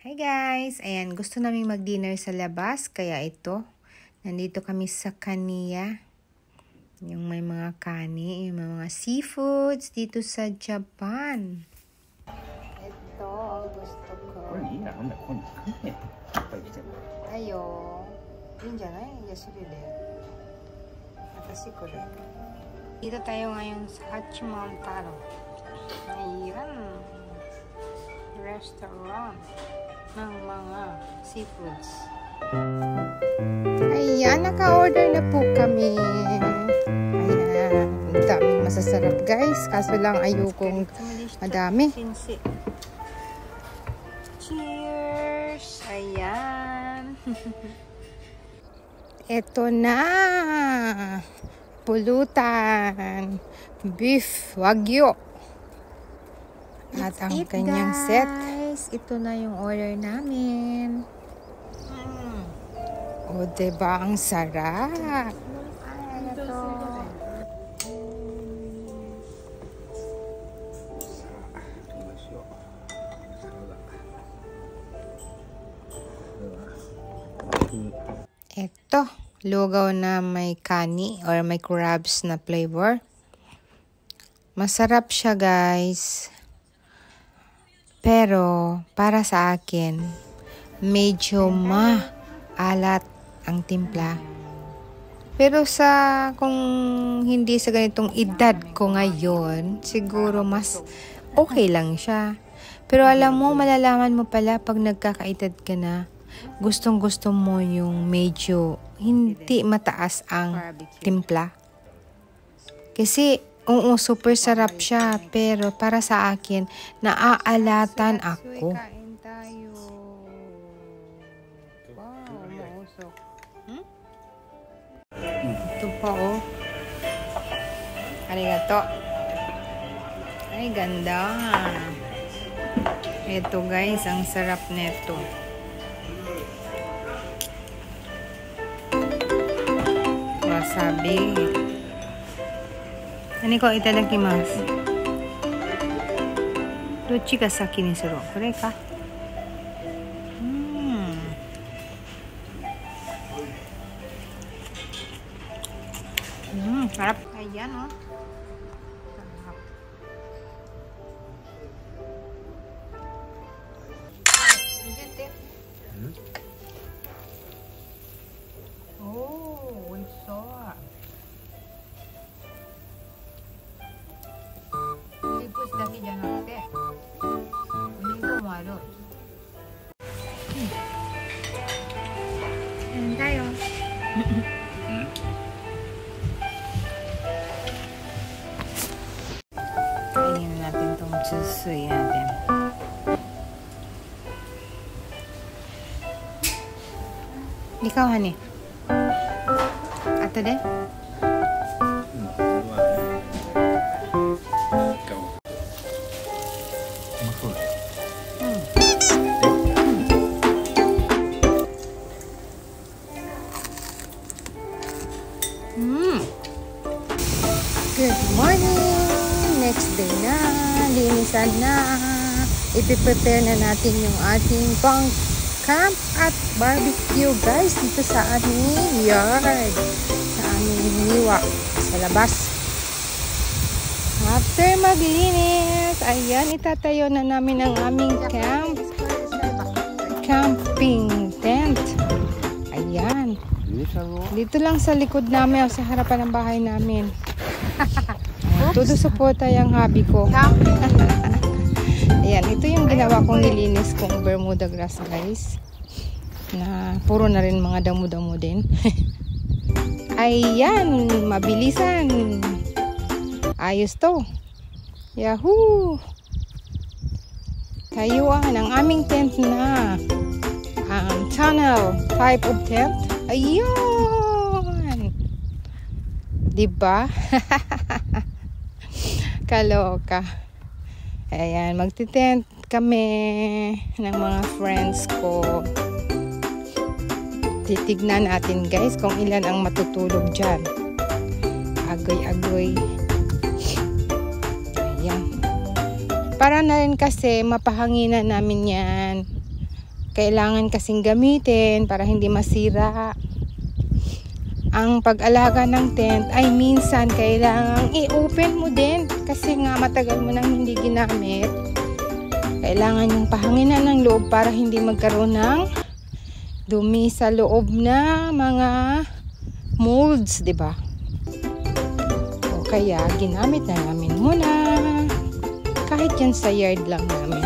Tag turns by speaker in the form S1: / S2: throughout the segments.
S1: Hi guys! Ayan, gusto namin mag-dinner sa labas, kaya ito. Nandito kami sa Kaniya. Yung may mga kani, yung mga seafoods dito sa Japan. Ito ang gusto ko. Ayo. Yun dyan ay, yasuri de. Atasi ko rin. Dito tayo ngayon sa Hachimantaro. Ayan. Restaurant ng mga seafoods. Ayan, naka-order na po kami. Ayan, ang daming masasarap guys. Kaso lang ayokong madami. Cheers! Ayan. Ito na. Pulutan. Beef Wagyu. At ang kanyang set. Ito na yung order namin. O, diba? Ang sarap. Ano to? Ito. Lugaw na may kani or may crabs na flavor. Masarap siya, guys. Pero, para sa akin, medyo maalat ang timpla. Pero kung hindi sa ganitong edad ko ngayon, siguro mas okay lang siya. Pero alam mo, malalaman mo pala pag nagkakaedad ka na, gustong-gusto mo yung medyo hindi mataas ang timpla. Kasi, oo, super sarap siya. Pero para sa akin, naaalatan ako. Wow, mausok. Ito pa, oh. Arigato. Ay, ganda. Ito, guys, ang sarap neto. Wasabi. Ano ko itadakimasu. Dochi ga saki ni suru? Kore ka? Sarap. Ayan, oh. Sarap. Oh, oishou.だけじゃなくてお肉もある。だよ。Kainin natin tong susuy natin. Ikaw, honey. Ato de? Good morning! Next day na, linisan na, ipiprepare na natin yung ating pang camp at barbecue guys dito sa aming yard, sa aming niwa, sa labas. After maglinis, ayan, itatayo na namin ang aming camping tent. Ayan. Dito lang sa likod namin o sa harapan ng bahay namin. Todo suporta yung hobby ko. Ayan, ito yung ginawa kong nilinis kong Bermuda grass guys. Na puro na rin mga damo-damo din. Ayan, mabilisan. Ayos to. Yahoo! Tayuan ang aming tent na tunnel type of tent. Ayun! Diba? Kaloka. Ayan, magtitent kami ng mga friends ko. Titignan natin guys kung ilan ang matutulog dyan. Agoy-agoy. Ayan. Para na rin kasi mapahanginan namin yan. kailangan kasing gamitin para hindi masira. Ang pag-alaga ng tent ay minsan kailangan i-open mo din kasi nga matagal mo nang hindi ginamit. Kailangan yung pahanginan ng loob para hindi magkaroon ng dumi sa loob na mga molds, di ba? O kaya ginamit na namin muna kahit yan sa yard lang namin.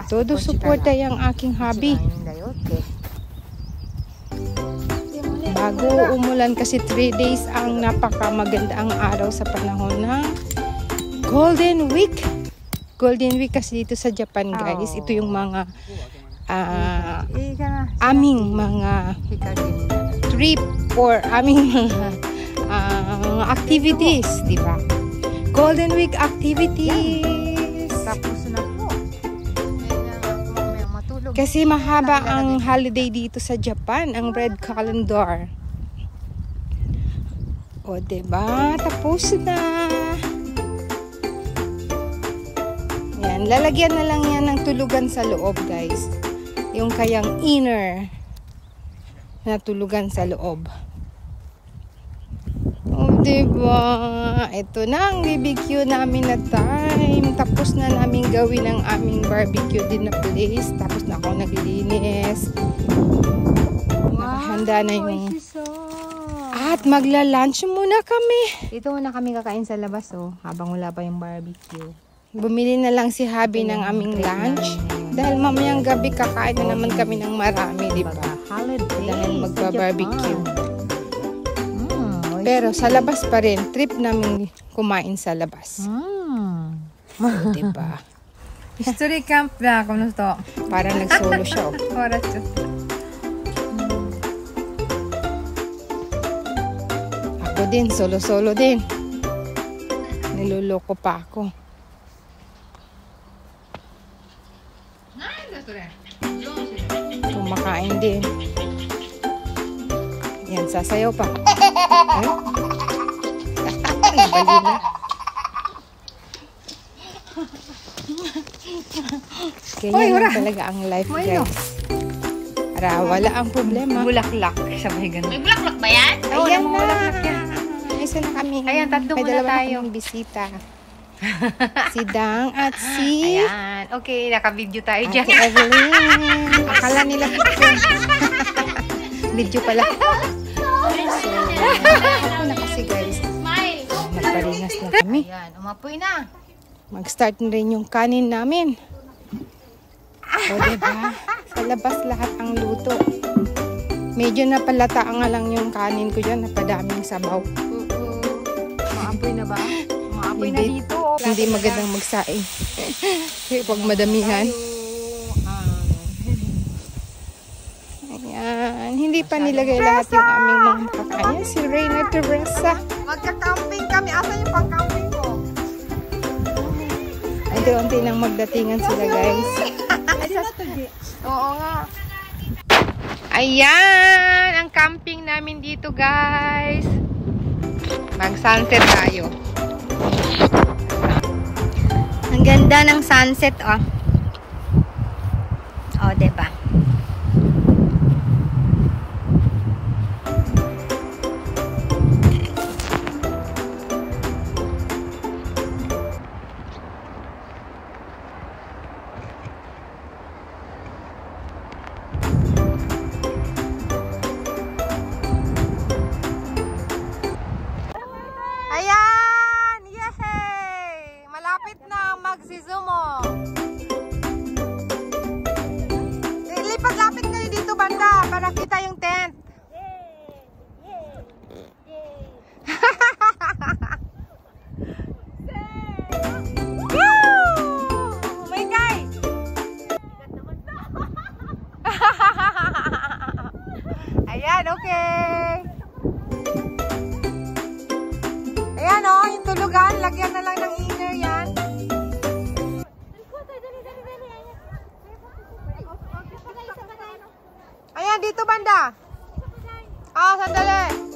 S1: Todo suporta yung aking hobby. Bago umulan kasi 3 days ang napakamaganda ang araw sa panahon ng Golden Week. Golden Week kasi dito sa Japan, guys. Ito yung mga aming mga trip or aming mga activities, di ba? Golden Week activities.
S2: Tapos na po.
S1: Kasi mahaba ang holiday dito sa Japan, ang red calendar. O, diba? Tapos na. Yan, lalagyan na lang yan ng tulugan sa loob, guys. Yung kayang inner na tulugan sa loob. O, diba? Ito na ang BBQ namin na time. Tapos na namin gawin ang aming barbecue din na place. Tapos na ako naglilinis. Nakahanda na yung... At magla-lunch muna kami.
S2: Dito muna kami kakain sa labas, oh. Habang wala pa yung barbecue.
S1: Bumili na lang si Habi ng aming lunch. Dahil mamayang gabi kakain na naman kami ng marami, di ba? Dahil magba-barbecue. Pero sa labas pa rin, trip namin kumain sa labas. Di ba?
S2: History camp na, kung to.
S1: Para nag-solo siya.
S2: Oras to.
S1: Ako din, solo-solo din. Niloloko pa ako. Kumakain din. Yan, sasayaw pa. Bali na. Ganyan lang talaga ang life, guys. Para wala ang problema.
S2: Bulaklak. Sabay ganun.
S3: May bulaklak ba yan?
S1: Ayan na. Isa na kami.
S2: Ayan, tatlo
S1: may
S2: muna
S1: dalawa
S2: tayo.
S1: na kaming bisita. Si Dang at si...
S2: Ayan. Okay, naka-video tayo dyan.
S1: Ate Evelyn. Akala nila picture. Video pala. So, ako na kasi, guys.
S3: Smile.
S1: Nagparinas na kami.
S2: Ayan, umapoy na.
S1: Mag-start na rin yung kanin namin. O, diba? Sa labas lahat ang luto. Medyo napalata nga lang yung kanin ko dyan. Napadaming sabaw.
S2: Umapoy na ba? Umapoy na
S1: Hindi,
S2: dito.
S1: hindi magandang magsaing. Kaya pag madamihan. Ayan. Hindi pa nilagay lahat yung aming mga pakain. Si Reyna Teresa.
S2: Magka-camping kami. Asa yung pang-camping ko?
S1: Unti-unti nang magdatingan sila, guys.
S2: Oo nga.
S1: Ayan! Ang camping namin dito, guys. Mag-sunset tayo.
S3: Ang ganda ng sunset, oh. Oh, diba?
S2: Ayan! Yay! Malapit na magsizumo. Lipat-lapit kayo dito, banda, para kita yung tent. Woo! May guy! Ayan, okay. Ayan o, yung tulugan, lagyan na lang ng inner yan. Ayan, dito banda. Ah, sandali.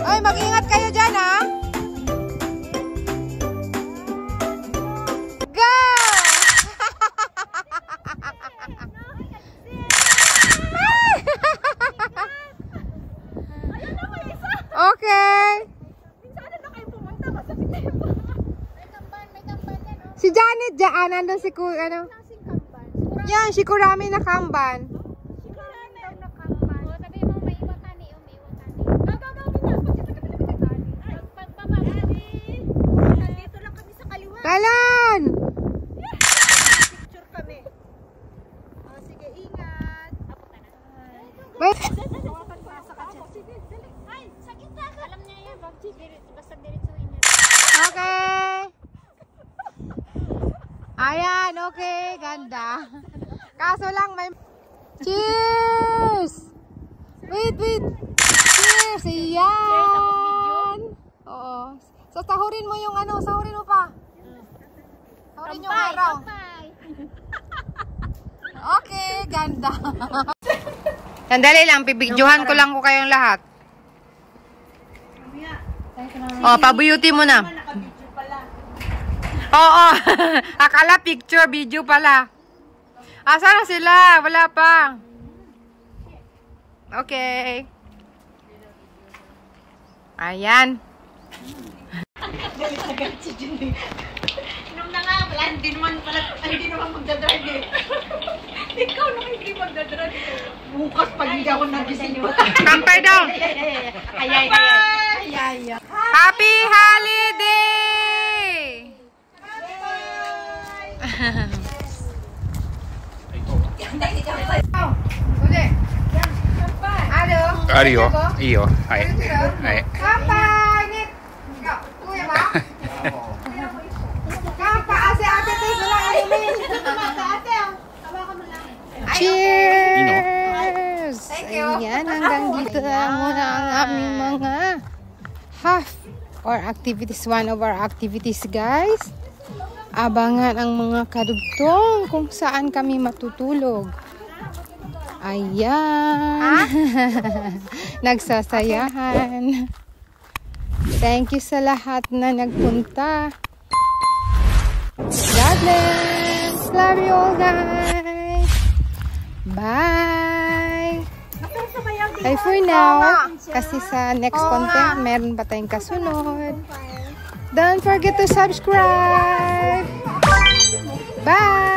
S2: Ay, mag-ingat kayo dyan, ha? Go! Okay. Si Janet dyan, nandun si ano? Yan, si Kurami na kamban. Kalan!
S4: Picture kami. Oh, sige, ingat.
S2: Wait.
S3: Ay, sakit na. Alam niya yan. Basta diretsuhin niya.
S2: Okay. Ayan, okay. Ganda. Kaso lang may... Cheers! Wait. Cheers! Ayan! Oo. So, sahurin mo yung ano, sahurin mo pa. Sahurin yung araw. Okay, ganda. Sandali lang, pibidyohan ko lang ko kayong lahat. Oh, pa-beauty mo na. Oo. Akala picture, video pala. Asa na sila? Wala pa. Okay. Ayan.
S4: Nung na nga pala, hindi naman magdadrive eh. Ikaw naman hindi magdadrive. Bukas pag hindi ako nagising mo.
S2: Kampay daw.
S4: Ay.
S2: Happy holiday!
S5: Ario, io. Hai. Hai.
S2: Kampay! Nit! Kuya ba? Kampay! Si ate Tess, wala inumin. Cheers! Ayan, hanggang dito lang muna ang aming mga half or activities, one of our activities, guys. Abangan ang mga kadugtong kung saan kami matutulog. Ayan. Nagsasayahan. Thank you sa lahat na nagpunta. God bless. Love you all, guys. Bye. Bye for now. Kasi sa next content, meron pa tayong kasunod. Don't forget to subscribe. Bye.